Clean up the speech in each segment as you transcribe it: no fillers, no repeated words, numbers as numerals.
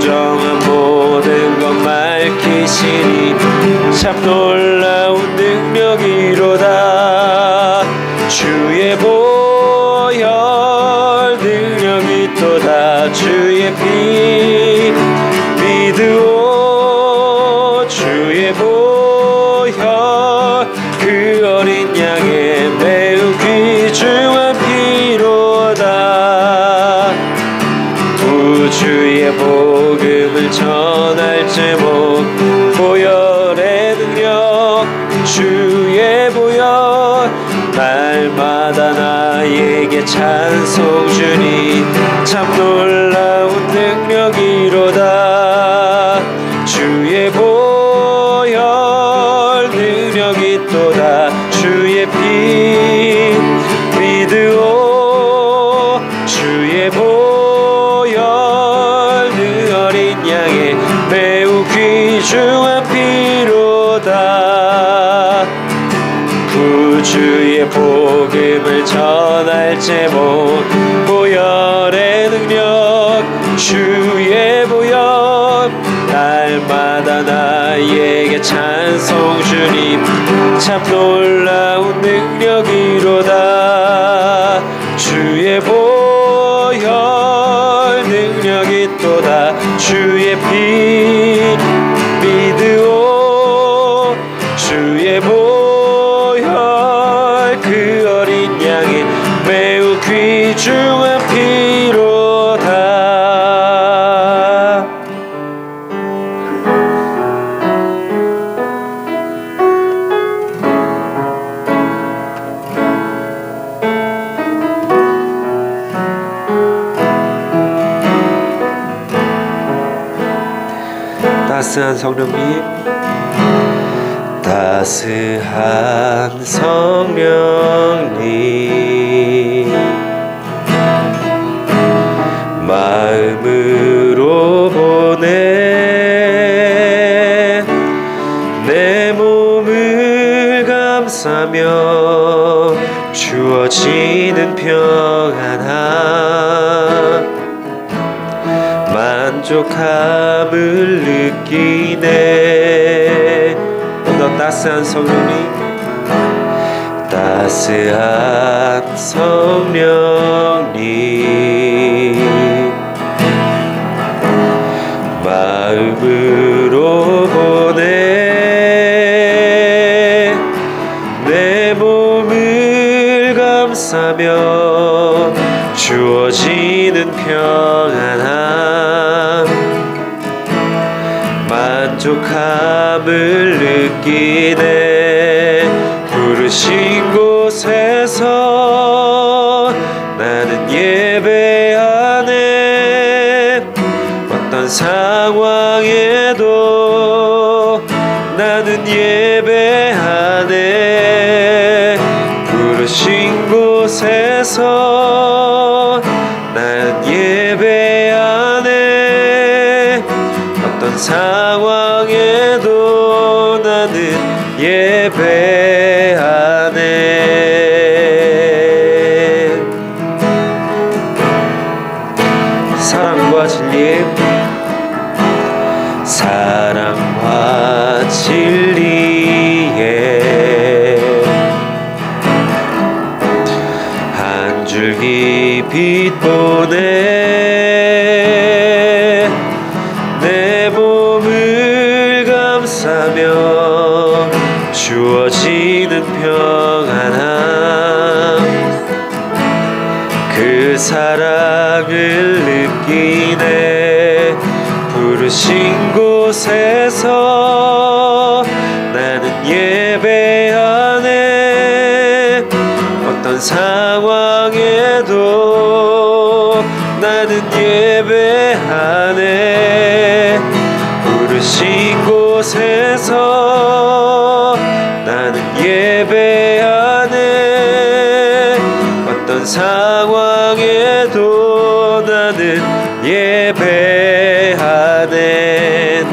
부정한 모든 것 밝히시니 참 놀라운 능력이로다. 주의 보혈 능력이 또다. 주의 피 믿으오. 주의 보혈 그 어린 양의 매우 귀중한 피로다. 구주의 복음을 전할 제목 보혈의 능력. 주의 보혈 날마다 나에게 찬송 주니 참 놀라운 능력이로다. 주의 보혈 능력이 또다. 주의 피 믿으오. 주의 보혈 그 어린 양의 매우 귀중한 피로다. 구주의 복음을 전할 제목 보혈의 능력. 주의 보혈 날마다 나에게 찬송 주님 참 놀라운 능력이로다. 주의 보혈 능력이 또다. 주의 피 믿으오. 주의 보혈 그 어린 양의 매우 귀중한 피로다. 따스한 성령님, 따스한 성령님, 마음으로 보내 내 몸을 감싸며 주어지는 평안함 만족함을 느끼네. 너 따스한 성령님, 따스한 성령님, 마음으로 보내 내 몸을 감싸며 주어지는 평안함 만족함을 느끼네. 부르신 곳에서 나는 예배하네. 어떤 상황에도 나는 예배하네. 부르신 곳에서 난 예배하네. 어떤 상황에도 나는 예배하네. 사랑과 진리, 사랑과 진리에 한 줄기 빛 보내 내 몸을 감싸며 주어지는 평안함 그 사랑을 느끼네. 부르신 곳에서 나는 예배하네. 어떤 상황에도 나는 예배하네. 부르신 곳에서 나는 예배하네. 어떤 상황에도 나는 예배하네.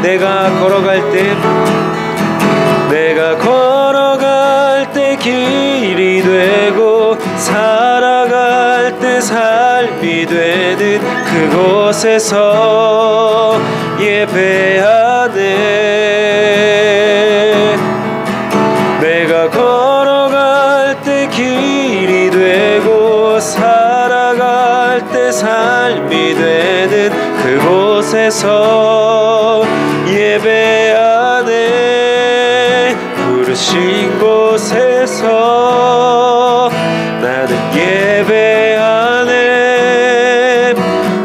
내가 걸어갈 때 길이 되고 살아갈 때 삶이 되는 그곳에서 곳에서 예배하네. 부르신 곳에서 나는 예배하네.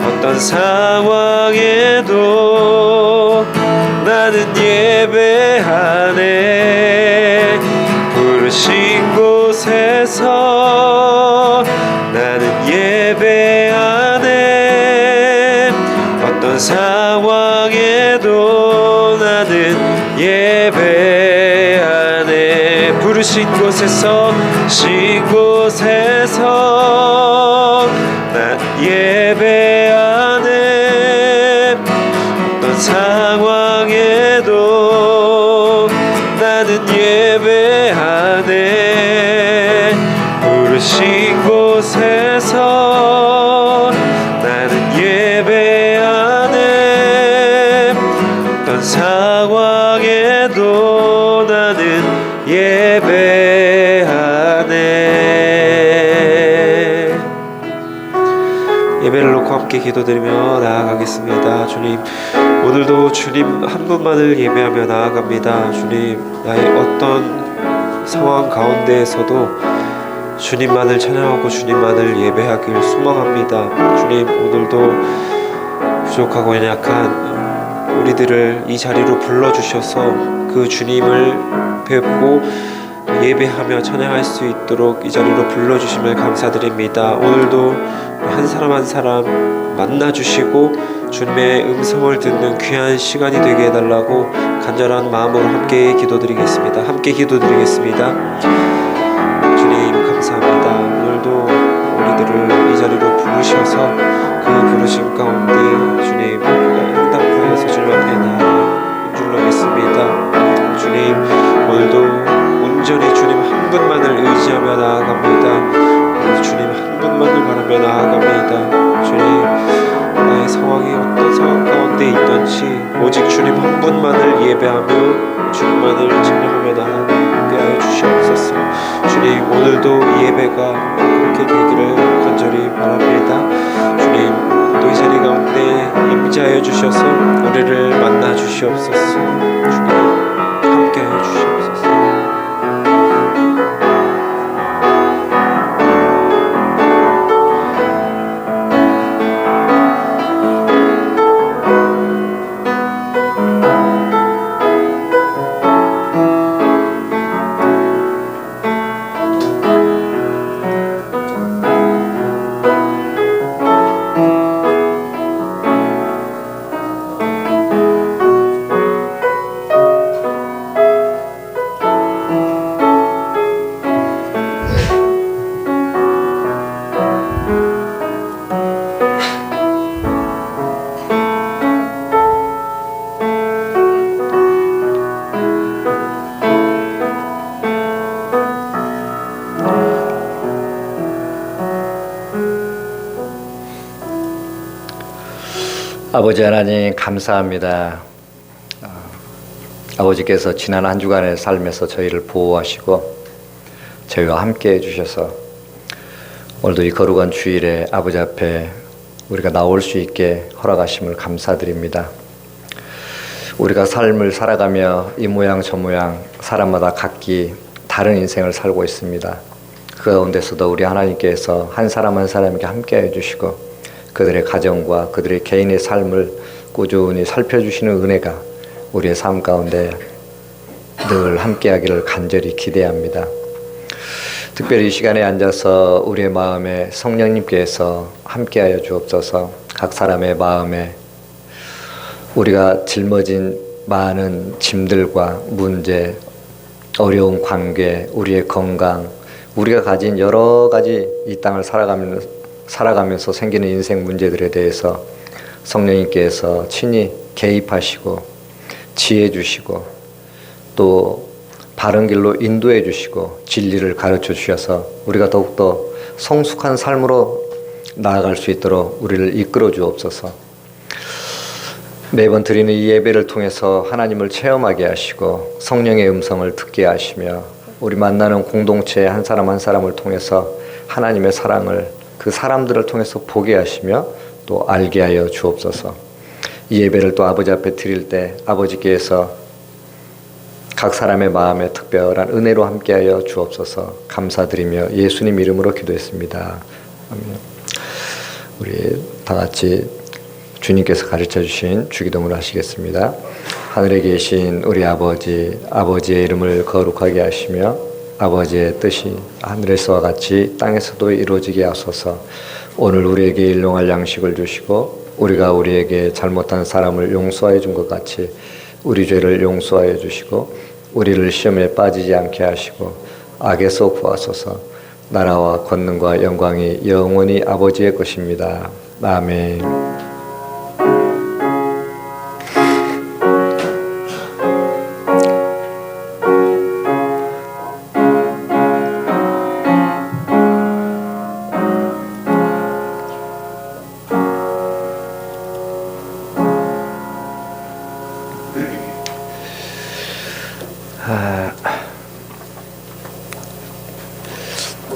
어떤 상황에도 나는 예배하네. 부르신 곳에서 나는 예배하네. 어떤 상황에도 나는 예배하네. 부르신 곳에서 신 곳에서 난 예배하네. 어떤 상황에도 나는 예배하네. 부르신 곳에서 나는 예배하네. 어떤 상황에도 나는 예배하네. 예배를 놓고 함께 기도드리며 나아가겠습니다. 주님, 오늘도 주님 한 분만을 예배하며 나아갑니다. 주님, 나의 어떤 상황 가운데에서도 주님만을 찬양하고 주님만을 예배하길 소망합니다. 주님, 오늘도 부족하고 연약한 우리들을 이 자리로 불러주셔서 그 주님을 뵙고 예배하며 찬양할 수 있도록 이 자리로 불러주심을 감사드립니다. 오늘도 한 사람 한 사람 만나주시고 주님의 음성을 듣는 귀한 시간이 되게 해달라고 간절한 마음으로 함께 기도드리겠습니다. 함께 기도드리겠습니다. 주님 감사합니다. 오늘도 우리들을 이 자리로 부르셔서 그 부르심 가운데 주님 응답하여서 주님 앞에 나아줄 믿습니다. 주님, 오늘도 온전히 주님 한 분만을 의지하며 나아갑니다. 주님 한 분만을 바라며 나아갑니다. 주님, 나의 상황이 어떤 상황 가운데 있던지 오직 주님 한 분만을 예배하며 주님만을 찬양하며 나아가게 하여 주시옵소서. 주님, 오늘도 이 예배가 그렇게 되기를 간절히 바랍니다. 주님, 또 이 자리 가운데 임재하여 주셔서 우리를 만나 주시옵소서. 주님, 함께하여 주시옵소서. 아버지 하나님 감사합니다. 아버지께서 지난 한 주간의 삶에서 저희를 보호하시고 저희와 함께 해주셔서 오늘도 이 거룩한 주일에 아버지 앞에 우리가 나올 수 있게 허락하심을 감사드립니다. 우리가 삶을 살아가며 이 모양 저 모양 사람마다 각기 다른 인생을 살고 있습니다. 그 가운데서도 우리 하나님께서 한 사람 한 사람에게 함께 해주시고 그들의 가정과 그들의 개인의 삶을 꾸준히 살펴주시는 은혜가 우리의 삶 가운데 늘 함께하기를 간절히 기대합니다. 특별히 이 시간에 앉아서 우리의 마음에 성령님께서 함께하여 주옵소서. 각 사람의 마음에 우리가 짊어진 많은 짐들과 문제, 어려운 관계, 우리의 건강, 우리가 가진 여러 가지 이 땅을 살아가면서 생기는 인생 문제들에 대해서 성령님께서 친히 개입하시고 지혜 주시고 또 바른 길로 인도해 주시고 진리를 가르쳐 주셔서 우리가 더욱더 성숙한 삶으로 나아갈 수 있도록 우리를 이끌어 주옵소서. 매번 드리는 이 예배를 통해서 하나님을 체험하게 하시고 성령의 음성을 듣게 하시며 우리 만나는 공동체 한 사람 한 사람을 통해서 하나님의 사랑을 그 사람들을 통해서 보게 하시며 또 알게 하여 주옵소서. 이 예배를 또 아버지 앞에 드릴 때 아버지께서 각 사람의 마음에 특별한 은혜로 함께하여 주옵소서. 감사드리며 예수님 이름으로 기도했습니다. 아멘. 우리 다 같이 주님께서 가르쳐 주신 주기도문을 하시겠습니다. 하늘에 계신 우리 아버지, 아버지의 이름을 거룩하게 하시며 아버지의 뜻이 하늘에서와 같이 땅에서도 이루어지게 하소서. 오늘 우리에게 일용할 양식을 주시고 우리가 우리에게 잘못한 사람을 용서해 준 것 같이 우리 죄를 용서하여 주시고 우리를 시험에 빠지지 않게 하시고 악에서 구하소서. 나라와 권능과 영광이 영원히 아버지의 것입니다. 아멘.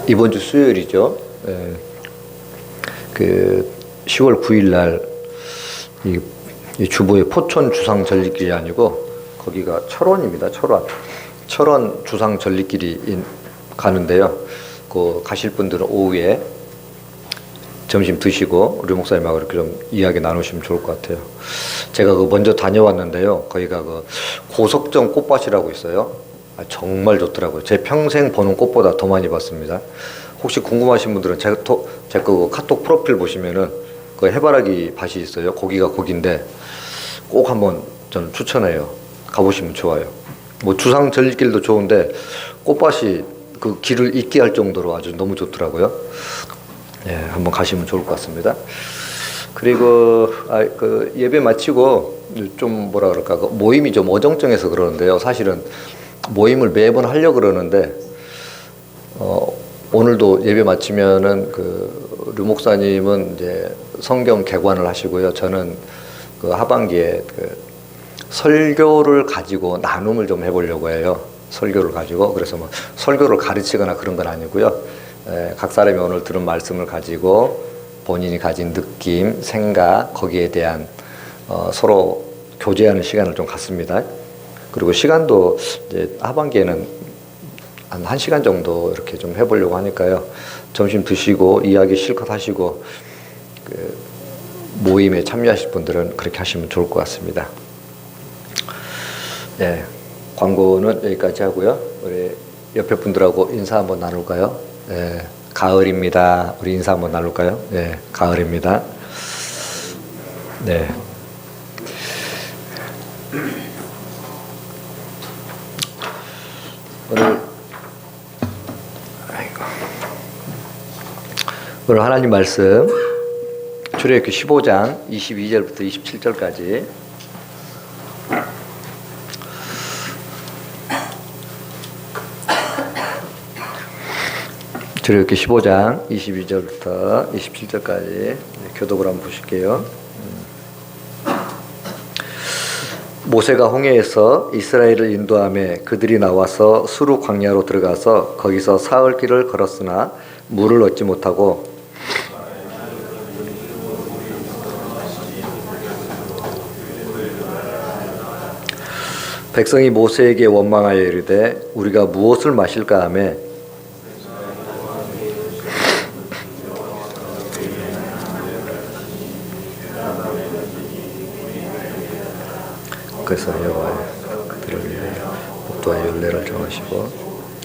이번 주 수요일이죠. 그 10월 9일 날 이 주보의 포천 주상 전리길이 아니고 거기가 철원입니다. 철원 주상 전리길이 가는데요. 그 가실 분들은 오후에 점심 드시고 우리 목사님하고 이렇게 좀 이야기 나누시면 좋을 것 같아요. 제가 그 먼저 다녀왔는데요. 거기가 그 고석정 꽃밭이라고 있어요. 정말 좋더라고요. 제 평생 보는 꽃보다 더 많이 봤습니다. 혹시 궁금하신 분들은 제 그 카톡 프로필 보시면은 그 해바라기 밭이 있어요. 거기가 거긴데 꼭 한번 저는 추천해요. 가보시면 좋아요. 뭐 주상 전리길도 좋은데 꽃밭이 그 길을 잊게 할 정도로 아주 너무 좋더라고요. 예, 한번 가시면 좋을 것 같습니다. 그리고 그 예배 마치고 좀 뭐라 그럴까 그 모임이 좀 어정쩡해서 그러는데요. 사실은 모임을 매번 하려고 그러는데 오늘도 예배 마치면은 류 목사님은 이제 성경 개관을 하시고요. 저는 그 하반기에 그 설교를 가지고 나눔을 좀 해보려고 해요. 설교를 가지고. 그래서 뭐 설교를 가르치거나 그런 건 아니고요. 각 사람이 오늘 들은 말씀을 가지고 본인이 가진 느낌, 생각, 거기에 대한 서로 교제하는 시간을 좀 갖습니다. 그리고 시간도 이제 하반기에는 한 1시간 정도 이렇게 좀 해보려고 하니까요. 점심 드시고 이야기 실컷 하시고 그 모임에 참여하실 분들은 그렇게 하시면 좋을 것 같습니다. 네, 광고는 여기까지 하고요. 우리 옆에 분들하고 인사 한번 나눌까요? 네, 가을입니다. 우리 인사 한번 나눌까요? 네, 가을입니다. 네. 오늘 하나님 말씀 출애굽기 15장 22절부터 27절까지 출애굽기 15장 22절부터 27절까지 교독을 한번 보실게요. 모세가 홍해에서 이스라엘을 인도하며 그들이 나와서 수르 광야로 들어가서 거기서 사흘 길을 걸었으나 물을 얻지 못하고 백성이 모세에게 원망하여 이르되 우리가 무엇을 마실까 하며 그래서 여호와 그들을 위하여 복도와 열매를 정하시고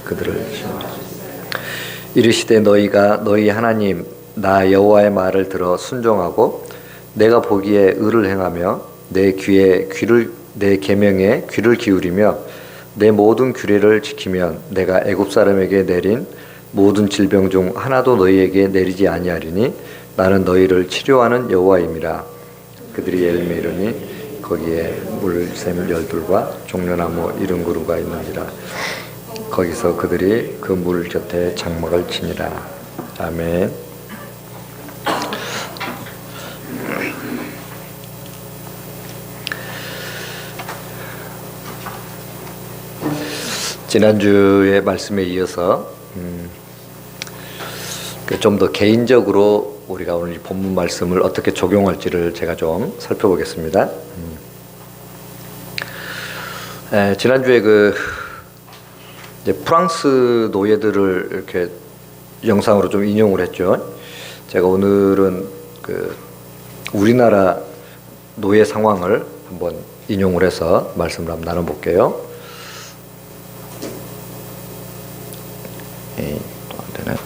그들을 이르시되 너희가 너희 하나님 나 여호와의 말을 들어 순종하고 내가 보기에 의를 행하며 내 계명에 귀를 기울이며 내 모든 규례를 지키면 내가 애굽 사람에게 내린 모든 질병 중 하나도 너희에게 내리지 아니하리니 나는 너희를 치료하는 여호와임이라. 그들이 열매 이르니 거기에 물샘 열둘과 종려나무 70그루가 있는지라. 거기서 그들이 그 물 곁에 장막을 치니라. 아멘. 지난주의 말씀에 이어서 좀 더 개인적으로 우리가 오늘 이 본문 말씀을 어떻게 적용할지를 제가 좀 살펴보겠습니다. 지난주에 이제 프랑스 노예들을 이렇게 영상으로 좀 인용을 했죠. 제가 오늘은 우리나라 노예 상황을 한번 인용을 해서 말씀을 한번 나눠볼게요. 또 안 되네.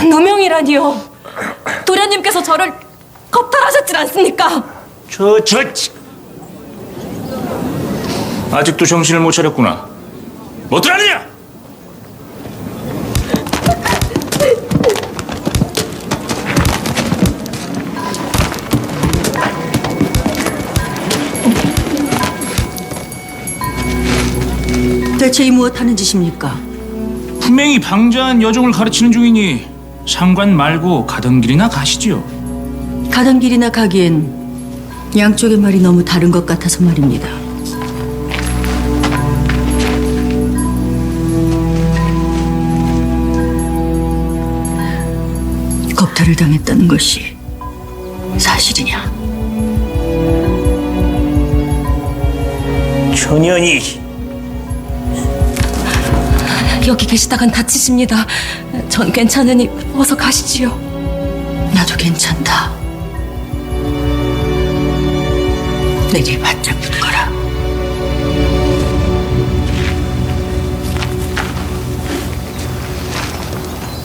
누명이라니요. 도련님께서 저를 겁탈하셨질 않습니까? 아직도 정신을 못 차렸구나. 뭐 들었느냐? 대체 이 무엇하는 짓입니까? 분명히 방자한 여종을 가르치는 중이니 상관 말고 가던 길이나 가시지요. 가던 길이나 가기엔 양쪽의 말이 너무 다른 것 같아서 말입니다. 겁탈을 당했다는 것이 사실이냐? 천연이 여기 계시다간 다치십니다. 전 괜찮으니 어서 가시지요. 나도 괜찮다. 내 길 바짝 붙거라.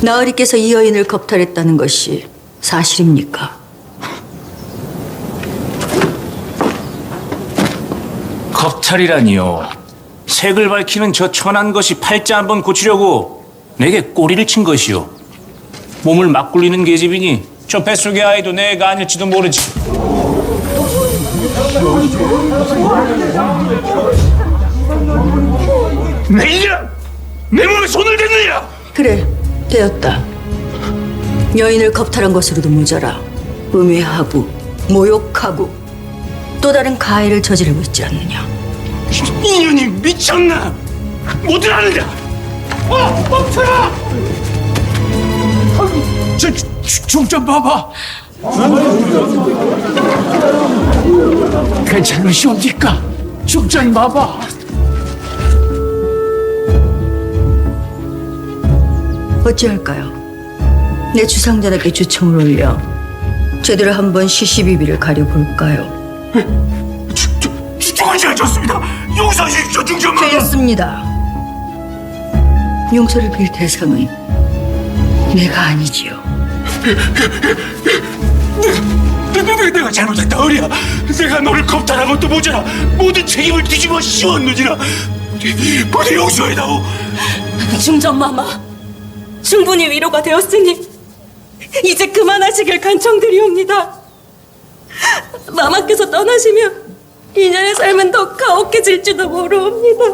나으리께서 이 여인을 겁탈했다는 것이 사실입니까? 겁탈이라니요. 색을 밝히는 저 천한 것이 팔자 한번 고치려고 내게 꼬리를 친 것이요. 몸을 막 굴리는 계집이니 저 뱃속의 아이도 내가 아닐지도 모르지. 내 이년! 내 몸에 손을 댔느냐! 그래, 되었다. 여인을 겁탈한 것으로도 모자라 음해하고 모욕하고 또 다른 가해를 저지르고 있지 않느냐. 이년이 미쳤나? 뭐들 하느냐? 멈춰라! 좀 봐봐. 괜찮으시옵니까? 좀 봐봐. 어찌할까요? 내 주상자답게 주청을 올려 제대로 한번 시시비비를 가려볼까요? 주청은 잘 졌습니다. 용서하십시오, 중전마. 되었습니다. 용서를 빌 대상은 내가 아니지요. 내가 잘못했다, 어리야. 내가 너를 겁탈한 것도 모자라 모든 책임을 뒤집어 씌웠느니라. 부디 용서해다오. 중전마마, 충분히 위로가 되었으니 이제 그만하시길 간청드리옵니다. 마마께서 떠나시면 인연의 삶은 더 가혹해질지도 모르옵니다.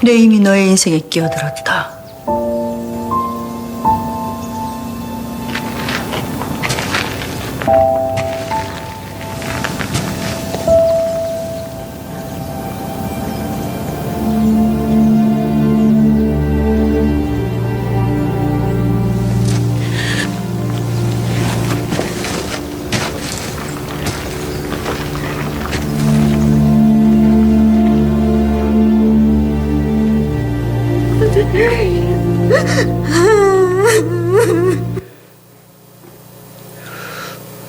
내 힘이 너의 인생에 끼어들었다.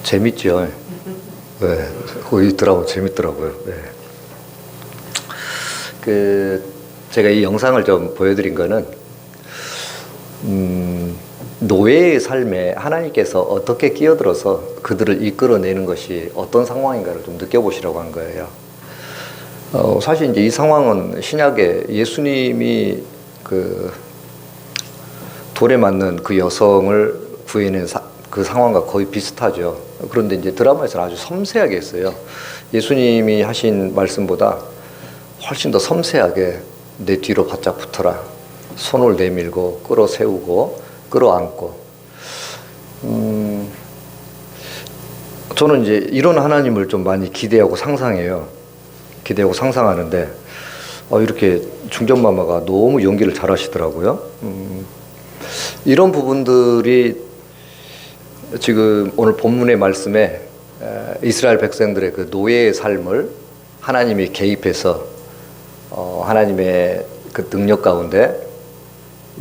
재밌죠. 네, 거기 있더라고 재밌더라고요. 네. 제가 이 영상을 좀 보여드린 거는 노예의 삶에 하나님께서 어떻게 끼어들어서 그들을 이끌어내는 것이 어떤 상황인가를 좀 느껴보시라고 한 거예요. 사실 이제 이 상황은 신약에 예수님이 돌에 맞는 그 여성을 구해낸 그 상황과 거의 비슷하죠. 그런데 이제 드라마에서는 아주 섬세하게 했어요. 예수님이 하신 말씀보다 훨씬 더 섬세하게 내 뒤로 바짝 붙어라. 손을 내밀고 끌어 세우고 끌어안고 저는 이제 이런 하나님을 좀 많이 기대하고 상상해요. 기대하고 상상하는데 이렇게 중전마마가 너무 연기를 잘하시더라고요. 이런 부분들이 지금 오늘 본문의 말씀에 이스라엘 백성들의 그 노예의 삶을 하나님이 개입해서 하나님의 그 능력 가운데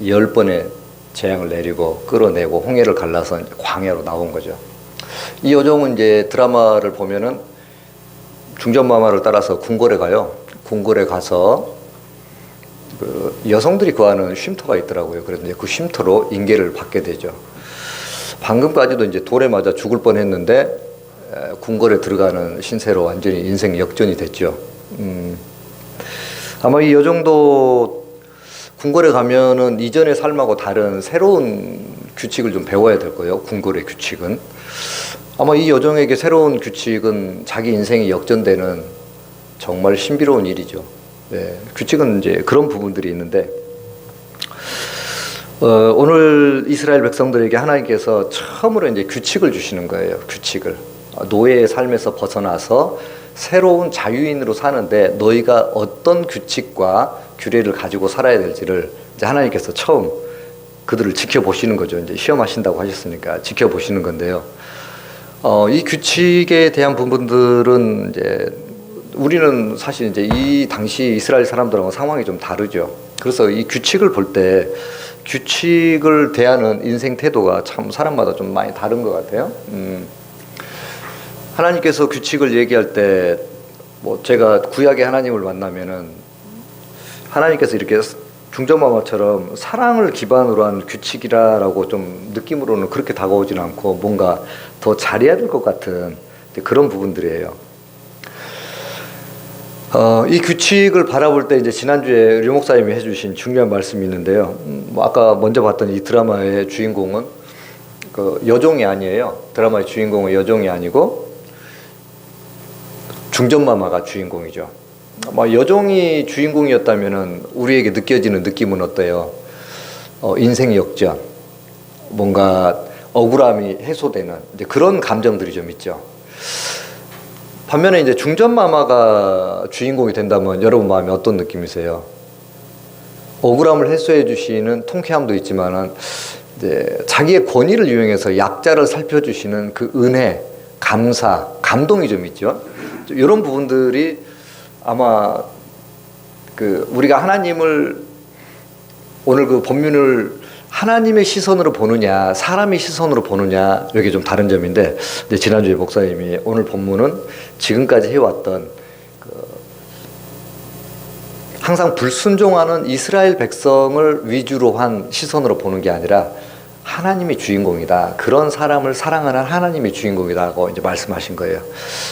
10번의 재앙을 내리고 끌어내고 홍해를 갈라서 광야로 나온 거죠. 이 여종은 이제 드라마를 보면은 중전마마를 따라서 궁궐에 가요. 궁궐에 가서 그 여성들이 구하는 쉼터가 있더라고요. 그래서 이제 그 쉼터로 인계를 받게 되죠. 방금까지도 이제 돌에 맞아 죽을 뻔했는데 궁궐에 들어가는 신세로 완전히 인생 역전이 됐죠. 아마 이 여종도 궁궐에 가면은 이전의 삶하고 다른 새로운 규칙을 좀 배워야 될 거예요. 궁궐의 규칙은. 아마 이 여종에게 새로운 규칙은 자기 인생이 역전되는 정말 신비로운 일이죠. 네, 규칙은 이제 그런 부분들이 있는데 오늘 이스라엘 백성들에게 하나님께서 처음으로 이제 규칙을 주시는 거예요. 규칙을. 노예의 삶에서 벗어나서 새로운 자유인으로 사는데 너희가 어떤 규칙과 규례를 가지고 살아야 될지를 이제 하나님께서 처음 그들을 지켜보시는 거죠. 이제 시험하신다고 하셨으니까 지켜보시는 건데요. 이 규칙에 대한 부분들은 이제 우리는 사실 이제 이 당시 이스라엘 사람들하고 상황이 좀 다르죠. 그래서 이 규칙을 볼 때 규칙을 대하는 인생 태도가 참 사람마다 좀 많이 다른 것 같아요. 하나님께서 규칙을 얘기할 때 뭐 제가 구약의 하나님을 만나면은 하나님께서 이렇게 중전마마처럼 사랑을 기반으로 한 규칙이라고 좀 느낌으로는 그렇게 다가오지는 않고 뭔가 더 잘해야 될 것 같은 그런 부분들이에요. 이 규칙을 바라볼 때 이제 지난주에 류 목사님이 해주신 중요한 말씀이 있는데요. 뭐 아까 먼저 봤던 이 드라마의 주인공은 그 여종이 아니에요. 드라마의 주인공은 여종이 아니고 중전마마가 주인공이죠. 여종이 주인공이었다면은 우리에게 느껴지는 느낌은 어때요? 인생 역전, 뭔가 억울함이 해소되는 이제 그런 감정들이 좀 있죠. 반면에 이제 중전마마가 주인공이 된다면 여러분 마음에 어떤 느낌이세요? 억울함을 해소해 주시는 통쾌함도 있지만은 이제 자기의 권위를 이용해서 약자를 살펴주시는 그 은혜, 감사, 감동이 좀 있죠. 이런 부분들이 아마 그 우리가 하나님을 오늘 그 본문을 하나님의 시선으로 보느냐 사람의 시선으로 보느냐 여기 좀 다른 점인데 지난주에 목사님이 오늘 본문은 지금까지 해왔던 그 항상 불순종하는 이스라엘 백성을 위주로 한 시선으로 보는 게 아니라 하나님이 주인공이다. 그런 사람을 사랑하는 하나님이 주인공이다고 이제 말씀하신 거예요.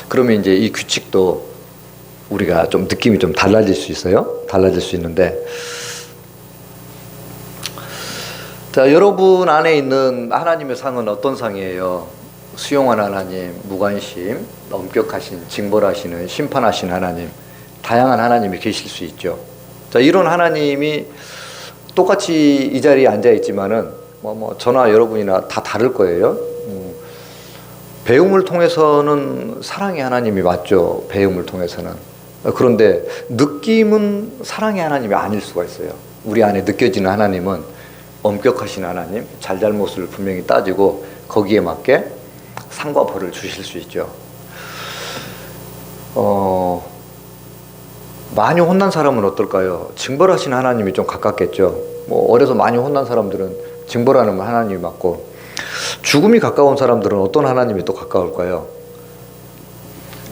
그러면 이제 이 규칙도 우리가 좀 느낌이 좀 달라질 수 있어요. 달라질 수 있는데, 자, 여러분 안에 있는 하나님의 상은 어떤 상이에요? 수용하는 하나님, 무관심, 엄격하신, 징벌하시는, 심판하신 하나님, 다양한 하나님이 계실 수 있죠. 자, 이런 하나님이 똑같이 이 자리에 앉아 있지만은 저나 여러분이나 다 다를 거예요. 배움을 통해서는 사랑의 하나님이 맞죠. 배움을 통해서는. 그런데 느낌은 사랑의 하나님이 아닐 수가 있어요. 우리 안에 느껴지는 하나님은 엄격하신 하나님, 잘잘못을 분명히 따지고 거기에 맞게 상과 벌을 주실 수 있죠. 많이 혼난 사람은 어떨까요? 징벌하신 하나님이 좀 가깝겠죠. 어려서 많이 혼난 사람들은 징벌하는 하나님이 맞고, 죽음이 가까운 사람들은 어떤 하나님이 또 가까울까요?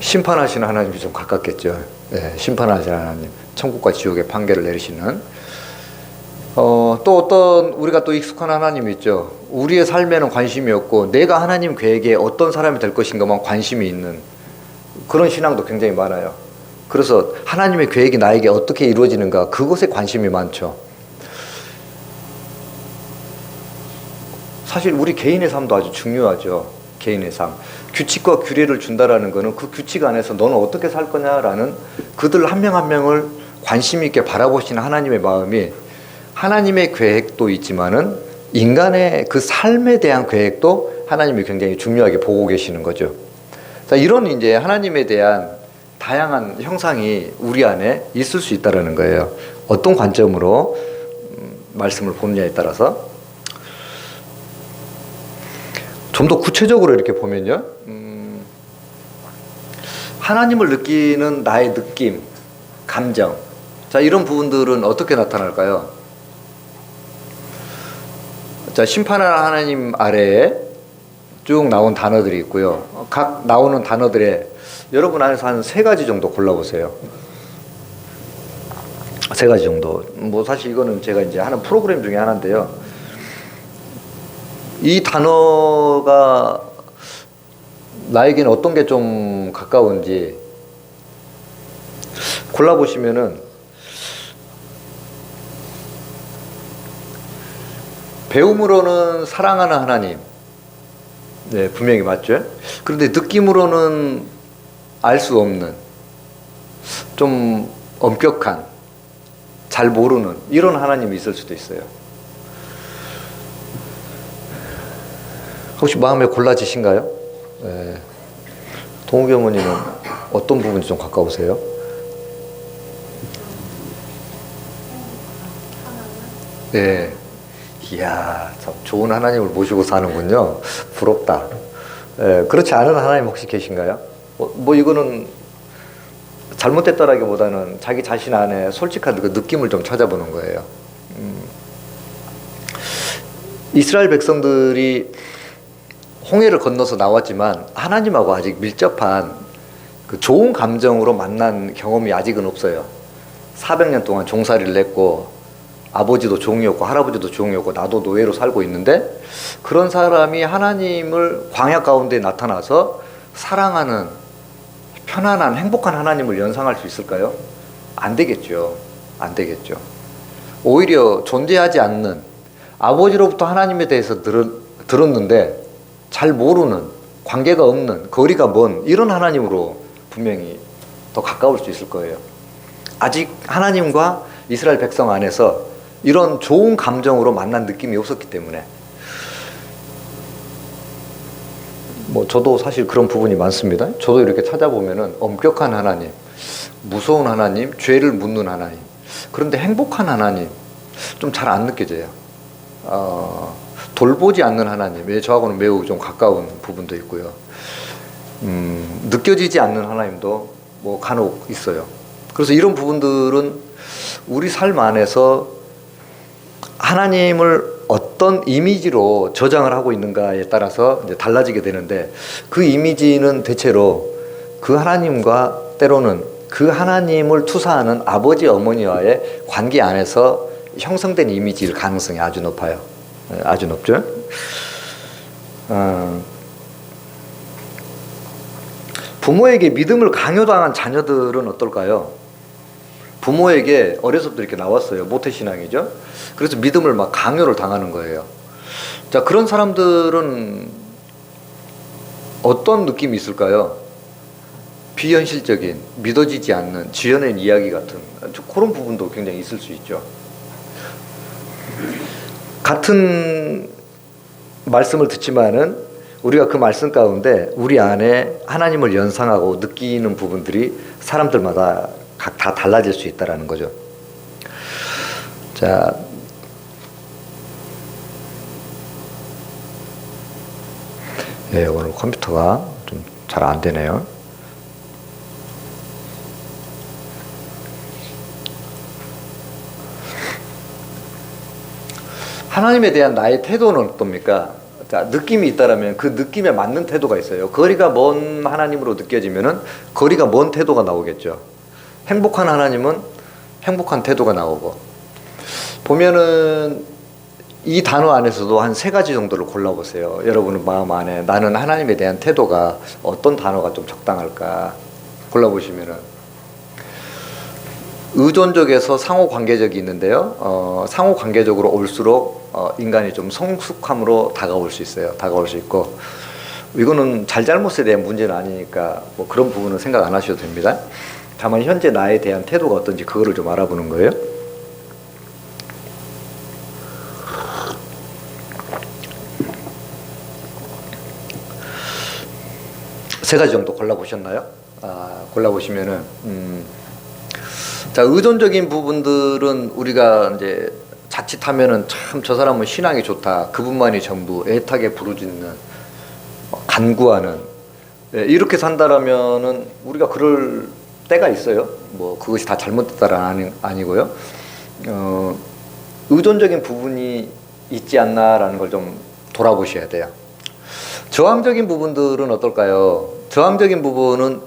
심판하시는 하나님이 좀 가깝겠죠. 네, 심판하시는 하나님, 천국과 지옥의 판결을 내리시는. 또 어떤 우리가 또 익숙한 하나님이 있죠. 우리의 삶에는 관심이 없고 내가 하나님 계획에 어떤 사람이 될 것인가만 관심이 있는 그런 신앙도 굉장히 많아요. 그래서 하나님의 계획이 나에게 어떻게 이루어지는가 그것에 관심이 많죠. 사실 우리 개인의 삶도 아주 중요하죠. 개인의 삶. 규칙과 규례를 준다라는 것은 그 규칙 안에서 너는 어떻게 살 거냐라는 그들 한 명 한 명을 관심 있게 바라보시는 하나님의 마음이 하나님의 계획도 있지만은 인간의 그 삶에 대한 계획도 하나님이 굉장히 중요하게 보고 계시는 거죠. 자, 이런 이제 하나님에 대한 다양한 형상이 우리 안에 있을 수 있다는 거예요. 어떤 관점으로 말씀을 보느냐에 따라서. 좀 더 구체적으로 이렇게 보면요. 하나님을 느끼는 나의 느낌, 감정. 자, 이런 부분들은 어떻게 나타날까요? 자, 심판하는 하나님 아래에 쭉 나온 단어들이 있고요. 각 나오는 단어들에 여러분 안에서 한 3가지 정도 골라보세요. 3가지 정도. 뭐 사실 이거는 제가 이제 하는 프로그램 중에 하나인데요. 이 단어가 나에게는 어떤 게 좀 가까운지 골라보시면은 배움으로는 사랑하는 하나님, 네, 분명히 맞죠? 그런데 느낌으로는 알 수 없는, 좀 엄격한, 잘 모르는 이런 하나님이 있을 수도 있어요. 혹시 마음에 골라지신가요? 네. 동욱이 어머니는 어떤 부분이 좀 가까우세요? 네. 이야, 참 좋은 하나님을 모시고 사는군요. 부럽다. 네. 그렇지 않은 하나님 혹시 계신가요? 뭐 이거는 잘못됐다라기보다는 자기 자신 안에 솔직한 그 느낌을 좀 찾아보는 거예요. 이스라엘 백성들이 홍해를 건너서 나왔지만 하나님하고 아직 밀접한 그 좋은 감정으로 만난 경험이 아직은 없어요. 400년 동안 종살이를 했고 아버지도 종이었고 할아버지도 종이었고 나도 노예로 살고 있는데 그런 사람이 하나님을 광야 가운데 나타나서 사랑하는 편안한 행복한 하나님을 연상할 수 있을까요? 안 되겠죠. 안 되겠죠. 오히려 존재하지 않는 아버지로부터 하나님에 대해서 들었는데 잘 모르는, 관계가 없는, 거리가 먼 이런 하나님으로 분명히 더 가까울 수 있을 거예요. 아직 하나님과 이스라엘 백성 안에서 이런 좋은 감정으로 만난 느낌이 없었기 때문에 뭐 저도 사실 그런 부분이 많습니다. 저도 이렇게 찾아보면은 엄격한 하나님, 무서운 하나님, 죄를 묻는 하나님, 그런데 행복한 하나님 좀 잘 안 느껴져요. 돌보지 않는 하나님, 저하고는 매우 좀 가까운 부분도 있고요. 느껴지지 않는 하나님도 뭐 간혹 있어요. 그래서 이런 부분들은 우리 삶 안에서 하나님을 어떤 이미지로 저장을 하고 있는가에 따라서 이제 달라지게 되는데 그 이미지는 대체로 그 하나님과 때로는 그 하나님을 투사하는 아버지 어머니와의 관계 안에서 형성된 이미지일 가능성이 아주 높아요. 아주 높죠. 부모에게 믿음을 강요당한 자녀들은 어떨까요? 부모에게 어려서부터 이렇게 나왔어요. 모태신앙이죠. 그래서 믿음을 막 강요를 당하는 거예요. 자, 그런 사람들은 어떤 느낌이 있을까요? 비현실적인, 믿어지지 않는, 지어낸 이야기 같은 그런 부분도 굉장히 있을 수 있죠. 같은 말씀을 듣지만은 우리가 그 말씀 가운데 우리 안에 하나님을 연상하고 느끼는 부분들이 사람들마다 각 다 달라질 수 있다는 거죠. 자, 네, 오늘 컴퓨터가 좀 잘 안 되네요. 하나님에 대한 나의 태도는 어떻습니까? 자, 느낌이 있다라면 그 느낌에 맞는 태도가 있어요. 거리가 먼 하나님으로 느껴지면은 거리가 먼 태도가 나오겠죠. 행복한 하나님은 행복한 태도가 나오고, 보면은 이 단어 안에서도 한 3가지 정도를 골라보세요. 여러분의 마음 안에 나는 하나님에 대한 태도가 어떤 단어가 좀 적당할까 골라보시면은 의존적에서 상호관계적이 있는데요. 상호관계적으로 올수록 인간이 좀 성숙함으로 다가올 수 있어요. 다가올 수 있고, 이거는 잘잘못에 대한 문제는 아니니까 뭐 그런 부분은 생각 안 하셔도 됩니다. 다만 현재 나에 대한 태도가 어떤지 그거를 좀 알아보는 거예요. 세 가지 정도 골라보셨나요? 골라보시면은 자, 의존적인 부분들은 우리가 이제 자칫하면은 참 저 사람은 신앙이 좋다, 그분만이 전부, 애타게 부르짖는, 간구하는, 이렇게 산다라면은 우리가 그럴 때가 있어요. 뭐 그것이 다 잘못됐다라는 아니고요. 의존적인 부분이 있지 않나라는 걸 좀 돌아보셔야 돼요. 저항적인 부분들은 어떨까요? 저항적인 부분은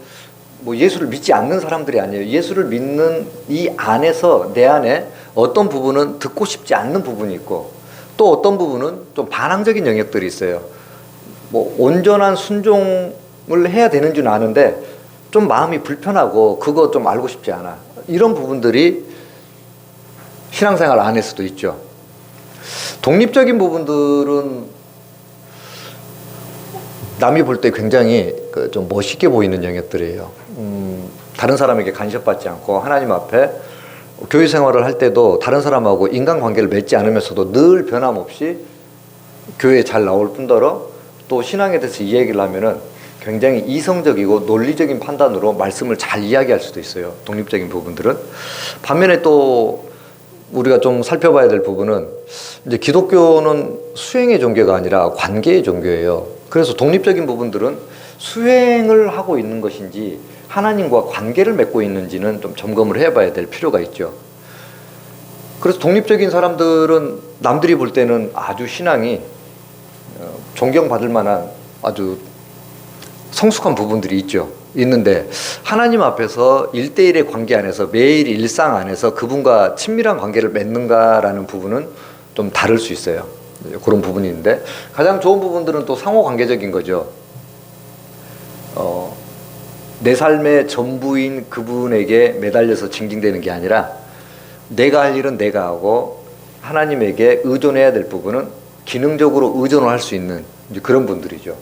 뭐 예수를 믿지 않는 사람들이 아니에요. 예수를 믿는 이 안에서 내 안에 어떤 부분은 듣고 싶지 않는 부분이 있고, 또 어떤 부분은 좀 반항적인 영역들이 있어요. 뭐 온전한 순종을 해야 되는 줄 아는데 좀 마음이 불편하고 그거 좀 알고 싶지 않아. 이런 부분들이 신앙생활 안에서도 있죠. 독립적인 부분들은 남이 볼 때 굉장히 좀 멋있게 보이는 영역들이에요. 다른 사람에게 간섭받지 않고 하나님 앞에 교회 생활을 할 때도 다른 사람하고 인간관계를 맺지 않으면서도 늘 변함없이 교회에 잘 나올 뿐더러 또 신앙에 대해서 이야기를 하면은 굉장히 이성적이고 논리적인 판단으로 말씀을 잘 이야기할 수도 있어요. 독립적인 부분들은. 반면에 또 우리가 좀 살펴봐야 될 부분은 이제 기독교는 수행의 종교가 아니라 관계의 종교예요. 그래서 독립적인 부분들은 수행을 하고 있는 것인지 하나님과 관계를 맺고 있는지는 좀 점검을 해봐야 될 필요가 있죠. 그래서 독립적인 사람들은 남들이 볼 때는 아주 신앙이 존경받을 만한 아주 성숙한 부분들이 있죠. 있는데 하나님 앞에서 1대1의 관계 안에서 매일 일상 안에서 그분과 친밀한 관계를 맺는가라는 부분은 좀 다를 수 있어요. 그런 부분이 있는데 가장 좋은 부분들은 또 상호관계적인 거죠. 내 삶의 전부인 그분에게 매달려서 징징대는 게 아니라 내가 할 일은 내가 하고 하나님에게 의존해야 될 부분은 기능적으로 의존을 할 수 있는 그런 분들이죠.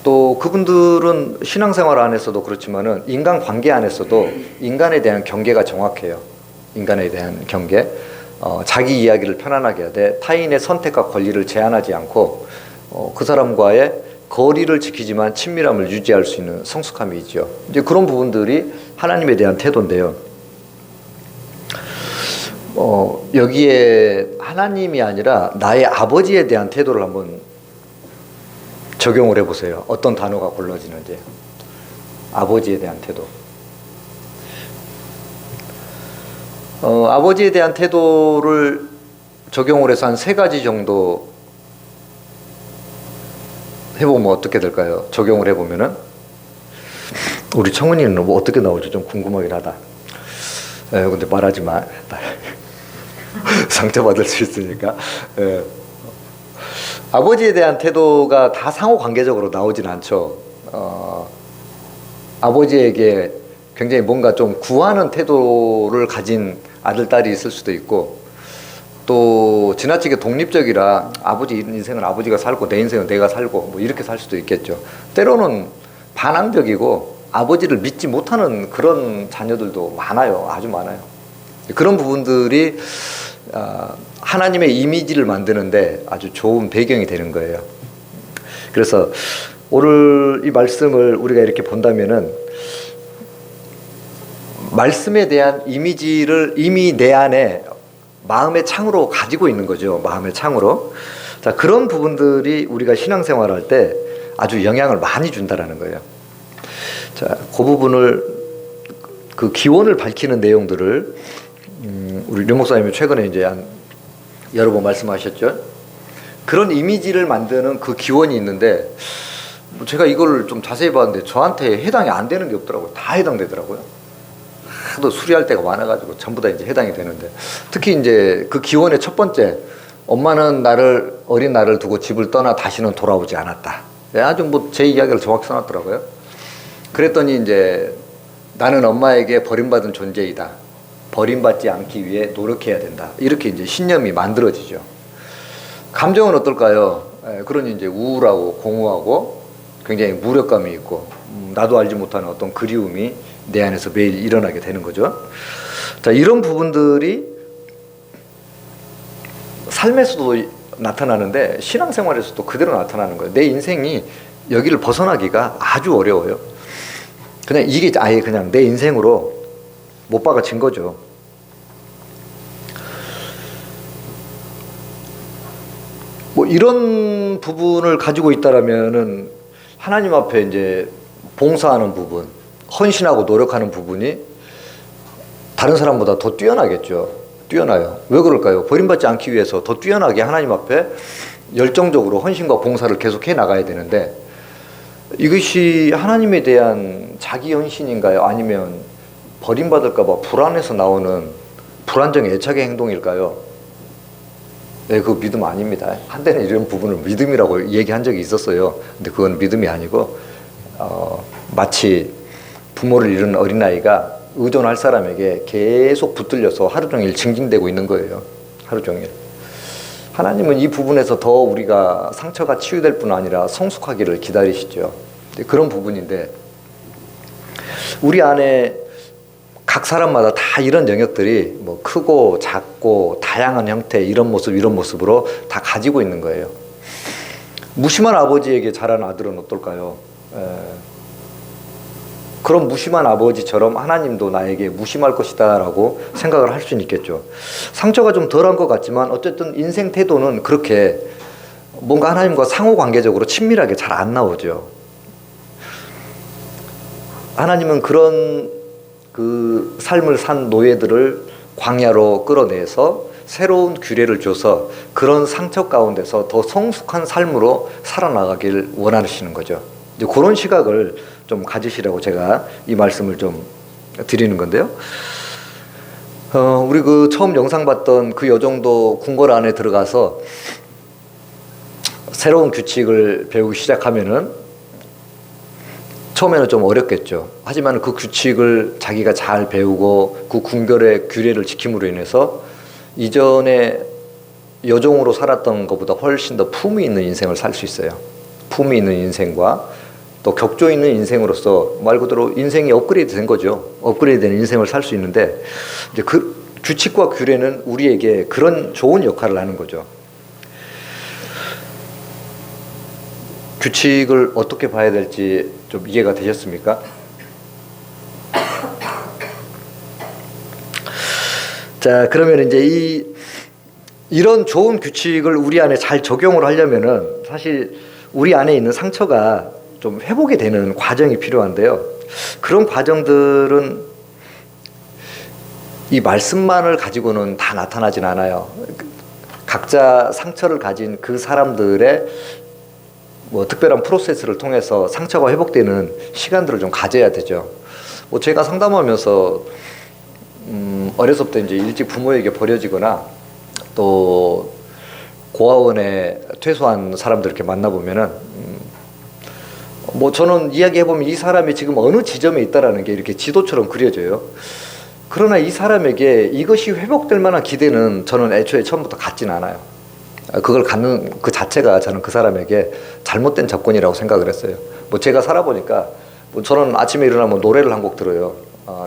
또 그분들은 신앙생활 안에서도 그렇지만은 인간관계 안에서도 인간에 대한 경계가 정확해요. 인간에 대한 경계. 자기 이야기를 편안하게 하되 타인의 선택과 권리를 제한하지 않고 그 사람과의 거리를 지키지만 친밀함을 유지할 수 있는 성숙함이 있죠. 이제 그런 부분들이 하나님에 대한 태도인데요. 여기에 하나님이 아니라 나의 아버지에 대한 태도를 한번 적용을 해보세요. 어떤 단어가 골라지는지. 아버지에 대한 태도. 아버지에 대한 태도를 적용을 해서 한 3가지 정도 해보면 어떻게 될까요? 적용을 해보면은 우리 청은이는 뭐 어떻게 나올지 좀 궁금하긴 하다. 근데 말하지 마. 상처받을 수 있으니까. 아버지에 대한 태도가 다 상호관계적으로 나오진 않죠. 아버지에게 굉장히 뭔가 좀 구하는 태도를 가진 아들, 딸이 있을 수도 있고, 또 지나치게 독립적이라 아버지 인생은 아버지가 살고 내 인생은 내가 살고 뭐 이렇게 살 수도 있겠죠. 때로는 반항적이고 아버지를 믿지 못하는 그런 자녀들도 많아요. 아주 많아요. 그런 부분들이 하나님의 이미지를 만드는데 아주 좋은 배경이 되는 거예요. 그래서 오늘 이 말씀을 우리가 이렇게 본다면은 말씀에 대한 이미지를 이미 내 안에 마음의 창으로 가지고 있는 거죠. 마음의 창으로. 자, 그런 부분들이 우리가 신앙생활할 때 아주 영향을 많이 준다라는 거예요. 자, 그 부분을 그 기원을 밝히는 내용들을 우리 류 목사님이 최근에 이제 한 여러 번 말씀하셨죠. 그런 이미지를 만드는 그 기원이 있는데 제가 이걸 좀 자세히 봤는데 저한테 해당이 안 되는 게 없더라고요. 다 해당되더라고요. 하도 수리할 때가 많아가지고 전부 다 이제 해당이 되는데, 특히 이제 그 기원의 첫 번째, 엄마는 어린 나를 두고 집을 떠나 다시는 돌아오지 않았다. 아주 뭐 제 이야기를 정확히 써놨더라고요. 그랬더니 이제 나는 엄마에게 버림받은 존재이다. 버림받지 않기 위해 노력해야 된다. 이렇게 이제 신념이 만들어지죠. 감정은 어떨까요? 그러니 이제 우울하고 공허하고 굉장히 무력감이 있고 나도 알지 못하는 어떤 그리움이 내 안에서 매일 일어나게 되는 거죠. 자, 이런 부분들이 삶에서도 나타나는데 신앙생활에서도 그대로 나타나는 거예요. 내 인생이 여기를 벗어나기가 아주 어려워요. 그냥 이게 아예 그냥 내 인생으로 못 박아진 거죠. 뭐 이런 부분을 가지고 있다라면은 하나님 앞에 이제 봉사하는 부분, 헌신하고 노력하는 부분이 다른 사람보다 더 뛰어나겠죠. 뛰어나요. 왜 그럴까요? 버림받지 않기 위해서 더 뛰어나게 하나님 앞에 열정적으로 헌신과 봉사를 계속 해 나가야 되는데, 이것이 하나님에 대한 자기 헌신인가요? 아니면 버림받을까 봐 불안해서 나오는 불안정 애착의 행동일까요? 네, 그거 믿음 아닙니다. 한때는 이런 부분을 믿음이라고 얘기한 적이 있었어요. 근데 그건 믿음이 아니고 마치 부모를 잃은 어린아이가 의존할 사람에게 계속 붙들려서 하루 종일 징징대고 있는 거예요. 하루 종일. 하나님은 이 부분에서 더 우리가 상처가 치유될 뿐 아니라 성숙하기를 기다리시죠. 그런 부분인데, 우리 안에 각 사람마다 다 이런 영역들이 뭐 크고 작고 다양한 형태, 이런 모습으로 다 가지고 있는 거예요. 무심한 아버지에게 자란 아들은 어떨까요? 그런 무심한 아버지처럼 하나님도 나에게 무심할 것이다 라고 생각을 할 수는 있겠죠. 상처가 좀 덜한 것 같지만 어쨌든 인생 태도는 그렇게 뭔가 하나님과 상호관계적으로 친밀하게 잘 안 나오죠. 하나님은 그런 그 삶을 산 노예들을 광야로 끌어내서 새로운 규례를 줘서 그런 상처 가운데서 더 성숙한 삶으로 살아나가길 원하시는 거죠. 이제 그런 시각을 좀 가지시라고 제가 이 말씀을 좀 드리는 건데요. 우리 그 처음 영상 봤던 그 여종도 궁궐 안에 들어가서 새로운 규칙을 배우기 시작하면은 처음에는 좀 어렵겠죠. 하지만 그 규칙을 자기가 잘 배우고 그 궁궐의 규례를 지킴으로 인해서 이전에 여종으로 살았던 것보다 훨씬 더 품위 있는 인생을 살 수 있어요. 품위 있는 인생과 또 격조 있는 인생으로서 말 그대로 인생이 업그레이드 된 거죠. 업그레이드 된 인생을 살 수 있는데, 이제 그 규칙과 규례는 우리에게 그런 좋은 역할을 하는 거죠. 규칙을 어떻게 봐야 될지 좀 이해가 되셨습니까? 자, 그러면 이제 이런 좋은 규칙을 우리 안에 잘 적용을 하려면은 사실 우리 안에 있는 상처가 좀 회복이 되는 과정이 필요한데요. 그런 과정들은 이 말씀만을 가지고는 다 나타나진 않아요. 각자 상처를 가진 그 사람들의 뭐 특별한 프로세스를 통해서 상처가 회복되는 시간들을 좀 가져야 되죠. 뭐 제가 상담하면서 어려서부터 이제 일찍 부모에게 버려지거나 또 고아원에 퇴소한 사람들 이렇게 만나보면은 뭐 저는 이야기해보면 이 사람이 지금 어느 지점에 있다라는 게 이렇게 지도처럼 그려져요. 그러나 이 사람에게 이것이 회복될 만한 기대는 저는 애초에 처음부터 갖진 않아요. 그걸 갖는 그 자체가 저는 그 사람에게 잘못된 접근이라고 생각을 했어요. 뭐 제가 살아보니까 뭐 저는 아침에 일어나면 노래를 한 곡 들어요.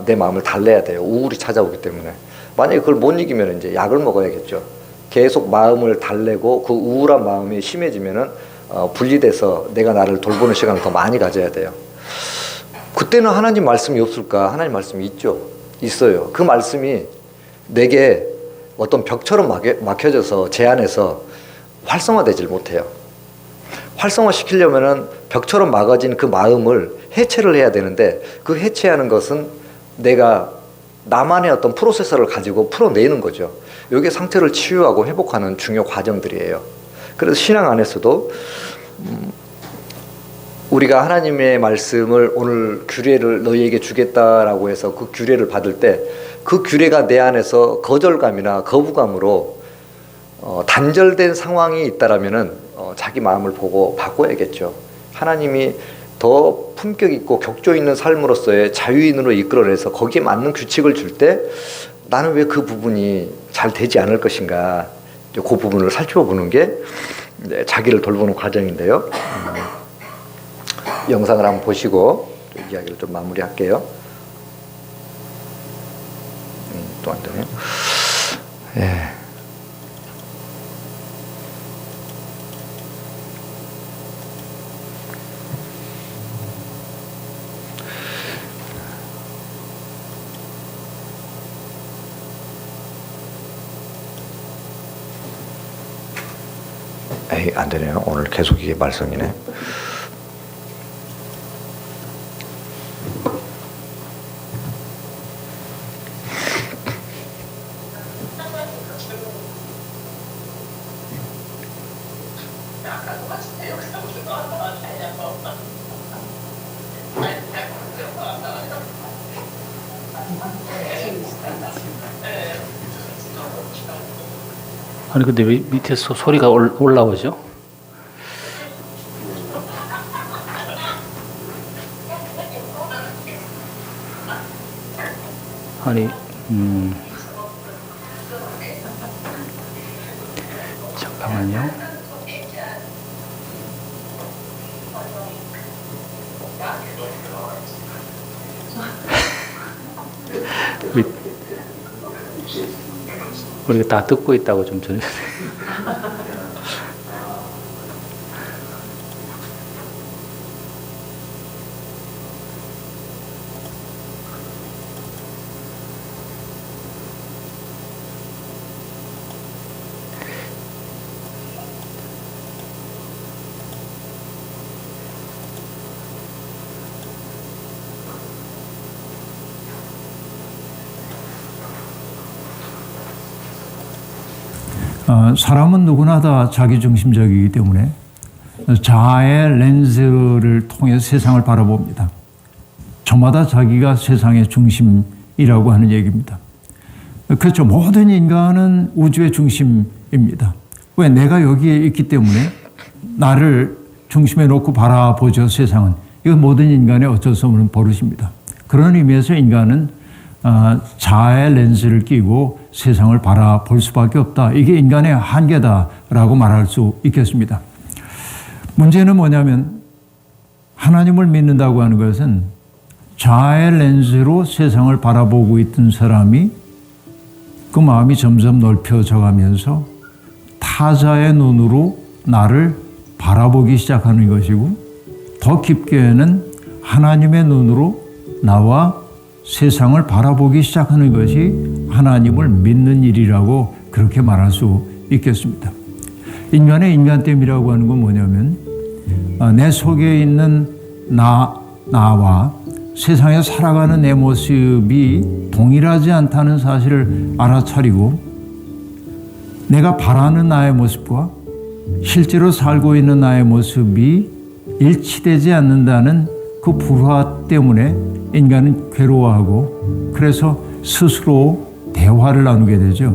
내 마음을 달래야 돼요. 우울이 찾아오기 때문에. 만약에 그걸 못 이기면 이제 약을 먹어야겠죠. 계속 마음을 달래고 그 우울한 마음이 심해지면은 분리돼서 내가 나를 돌보는 시간을 더 많이 가져야 돼요. 그때는 하나님 말씀이 없을까? 하나님 말씀이 있죠. 있어요. 그 말씀이 내게 어떤 벽처럼 막혀져서 제 안에서 활성화되질 못해요. 활성화시키려면은 벽처럼 막아진 그 마음을 해체를 해야 되는데, 그 해체하는 것은 내가 나만의 어떤 프로세서를 가지고 풀어내는 거죠. 이게 상처를 치유하고 회복하는 중요 과정들이에요. 그래서 신앙 안에서도 우리가 하나님의 말씀을 오늘 규례를 너희에게 주겠다라고 해서 그 규례를 받을 때 그 규례가 내 안에서 거절감이나 거부감으로 단절된 상황이 있다라면은 자기 마음을 보고 바꿔야겠죠. 하나님이 더 품격 있고 격조 있는 삶으로서의 자유인으로 이끌어내서 거기에 맞는 규칙을 줄 때 나는 왜 그 부분이 잘 되지 않을 것인가, 그 부분을 살펴보는 게 자기를 돌보는 과정인데요. 영상을 한번 보시고 이야기를 좀 마무리할게요. 또 안 되네요. 예. 에이, 안 되네요. 오늘 계속 이게 말썽이네. 아니 근데 왜 밑에서 소리가 올라오죠? 아니 잠깐만요. 우리가 다 듣고 있다고 좀 전해. 사람은 누구나 다 자기중심적이기 때문에 자아의 렌즈를 통해 세상을 바라봅니다. 저마다 자기가 세상의 중심이라고 하는 얘기입니다. 그렇죠. 모든 인간은 우주의 중심입니다. 왜? 내가 여기에 있기 때문에 나를 중심에 놓고 바라보죠, 세상은. 이건 모든 인간의 어쩔 수 없는 버릇입니다. 그런 의미에서 인간은 자아의 렌즈를 끼고 세상을 바라볼 수밖에 없다. 이게 인간의 한계다라고 말할 수 있겠습니다. 문제는 뭐냐면 하나님을 믿는다고 하는 것은 자아의 렌즈로 세상을 바라보고 있던 사람이 그 마음이 점점 넓혀져 가면서 타자의 눈으로 나를 바라보기 시작하는 것이고, 더 깊게는 하나님의 눈으로 나와 세상을 바라보기 시작하는 것이 하나님을 믿는 일이라고 그렇게 말할 수 있겠습니다. 인간의 인간됨이라고 하는 건 뭐냐면 내 속에 있는 나와 세상에 살아가는 내 모습이 동일하지 않다는 사실을 알아차리고, 내가 바라는 나의 모습과 실제로 살고 있는 나의 모습이 일치되지 않는다는 그 불화 때문에 인간은 괴로워하고, 그래서 스스로 대화를 나누게 되죠.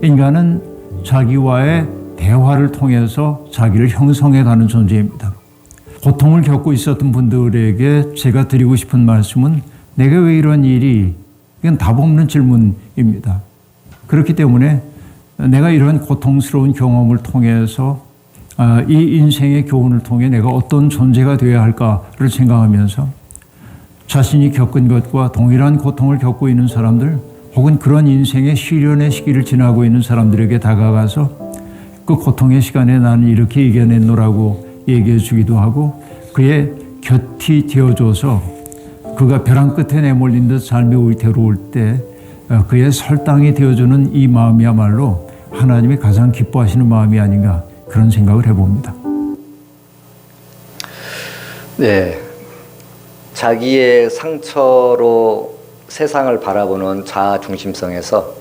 인간은 자기와의 대화를 통해서 자기를 형성해가는 존재입니다. 고통을 겪고 있었던 분들에게 제가 드리고 싶은 말씀은, 내가 왜 이런 일이, 이건 답 없는 질문입니다. 그렇기 때문에 내가 이런 고통스러운 경험을 통해서 이 인생의 교훈을 통해 내가 어떤 존재가 되어야 할까를 생각하면서 자신이 겪은 것과 동일한 고통을 겪고 있는 사람들, 혹은 그런 인생의 시련의 시기를 지나고 있는 사람들에게 다가가서 그 고통의 시간에 나는 이렇게 이겨냈노라고 얘기해 주기도 하고, 그의 곁이 되어줘서 그가 벼랑 끝에 내몰린 듯 삶이 위태로울 때 그의 설당이 되어주는 이 마음이야말로 하나님이 가장 기뻐하시는 마음이 아닌가, 그런 생각을 해봅니다. 네, 자기의 상처로 세상을 바라보는 자아 중심성에서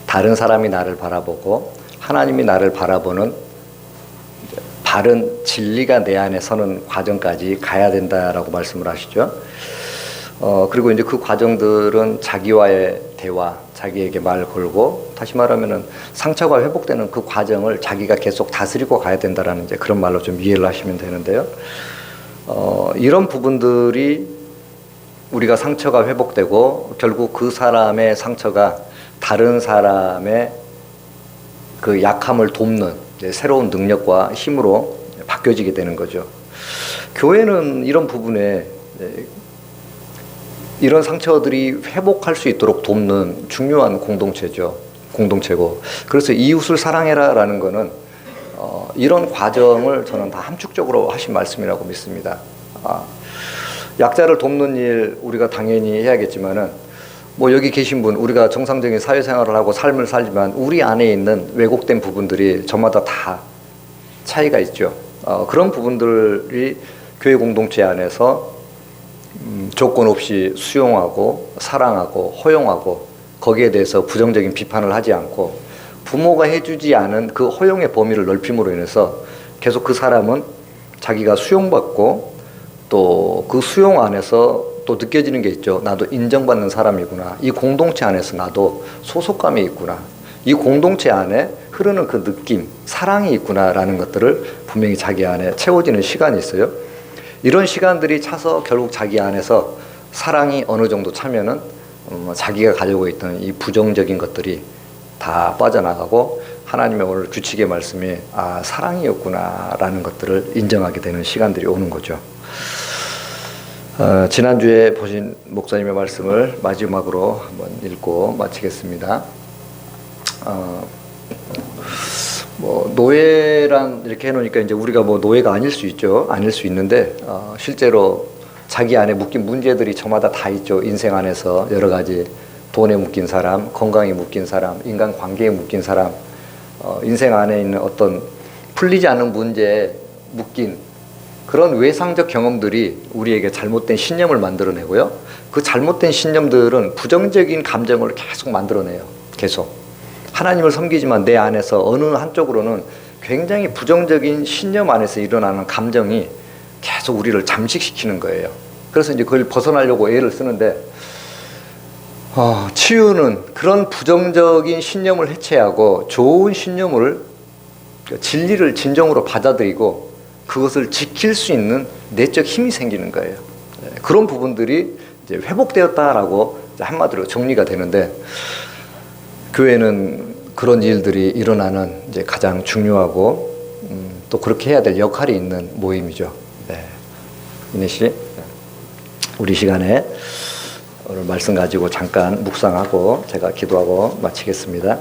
다른 사람이 나를 바라보고 하나님이 나를 바라보는 바른 진리가 내 안에 서는 과정까지 가야 된다라고 말씀을 하시죠. 그리고 이제 그 과정들은 자기와의 대화, 자기에게 말 걸고, 다시 말하면은 상처가 회복되는 그 과정을 자기가 계속 다스리고 가야 된다라는 이제 그런 말로 좀 이해를 하시면 되는데요. 이런 부분들이 우리가 상처가 회복되고 결국 그 사람의 상처가 다른 사람의 그 약함을 돕는 새로운 능력과 힘으로 바뀌어지게 되는 거죠. 교회는 이런 부분에 이런 상처들이 회복할 수 있도록 돕는 중요한 공동체고, 그래서 이웃을 사랑해라라는 거는 이런 과정을 저는 다 함축적으로 하신 말씀이라고 믿습니다. 약자를 돕는 일 우리가 당연히 해야겠지만은 뭐 여기 계신 분, 우리가 정상적인 사회생활을 하고 삶을 살지만 우리 안에 있는 왜곡된 부분들이 저마다 다 차이가 있죠. 그런 부분들이 교회 공동체 안에서 조건 없이 수용하고 사랑하고 허용하고 거기에 대해서 부정적인 비판을 하지 않고 부모가 해주지 않은 그 허용의 범위를 넓힘으로 인해서 계속 그 사람은 자기가 수용받고 또 그 수용 안에서 또 느껴지는 게 있죠. 나도 인정받는 사람이구나. 이 공동체 안에서 나도 소속감이 있구나. 이 공동체 안에 흐르는 그 느낌, 사랑이 있구나라는 것들을 분명히 자기 안에 채워지는 시간이 있어요. 이런 시간들이 차서 결국 자기 안에서 사랑이 어느 정도 차면은 자기가 가지고 있던 이 부정적인 것들이 다 빠져나가고 하나님의 오늘 규칙의 말씀이 사랑이었구나라는 것들을 인정하게 되는 시간들이 오는 거죠. 지난주에 보신 목사님의 말씀을 마지막으로 한번 읽고 마치겠습니다. 뭐 노예란 이렇게 해놓으니까 이제 우리가 뭐 노예가 아닐 수 있죠. 아닐 수 있는데 실제로 자기 안에 묶인 문제들이 저마다 다 있죠. 인생 안에서 여러 가지 돈에 묶인 사람, 건강에 묶인 사람, 인간 관계에 묶인 사람, 인생 안에 있는 어떤 풀리지 않는 문제에 묶인 그런 외상적 경험들이 우리에게 잘못된 신념을 만들어내고요. 그 잘못된 신념들은 부정적인 감정을 계속 만들어내요. 계속. 하나님을 섬기지만 내 안에서 어느 한쪽으로는 굉장히 부정적인 신념 안에서 일어나는 감정이 계속 우리를 잠식시키는 거예요. 그래서 이제 그걸 벗어나려고 애를 쓰는데 치유는 그런 부정적인 신념을 해체하고 좋은 신념을 진리를 진정으로 받아들이고 그것을 지킬 수 있는 내적 힘이 생기는 거예요. 그런 부분들이 이제 회복되었다라고 한마디로 정리가 되는데 교회는 그런 일들이 일어나는 이제 가장 중요하고 또 그렇게 해야 될 역할이 있는 모임이죠. 네. 이내 씨, 우리 시간에 오늘 말씀 가지고 잠깐 묵상하고 제가 기도하고 마치겠습니다.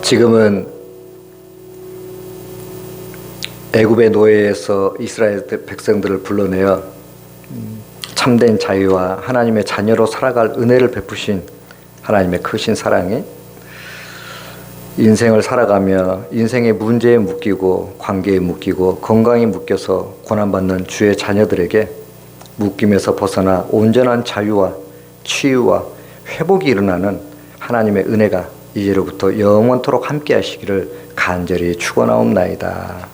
지금은 애굽의 노예에서 이스라엘 백성들을 불러내어 참된 자유와 하나님의 자녀로 살아갈 은혜를 베푸신 하나님의 크신 사랑이 인생을 살아가며 인생의 문제에 묶이고 관계에 묶이고 건강에 묶여서 고난받는 주의 자녀들에게 묶임에서 벗어나 온전한 자유와 치유와 회복이 일어나는 하나님의 은혜가 이제로부터 영원토록 함께 하시기를 간절히 축원하옵나이다.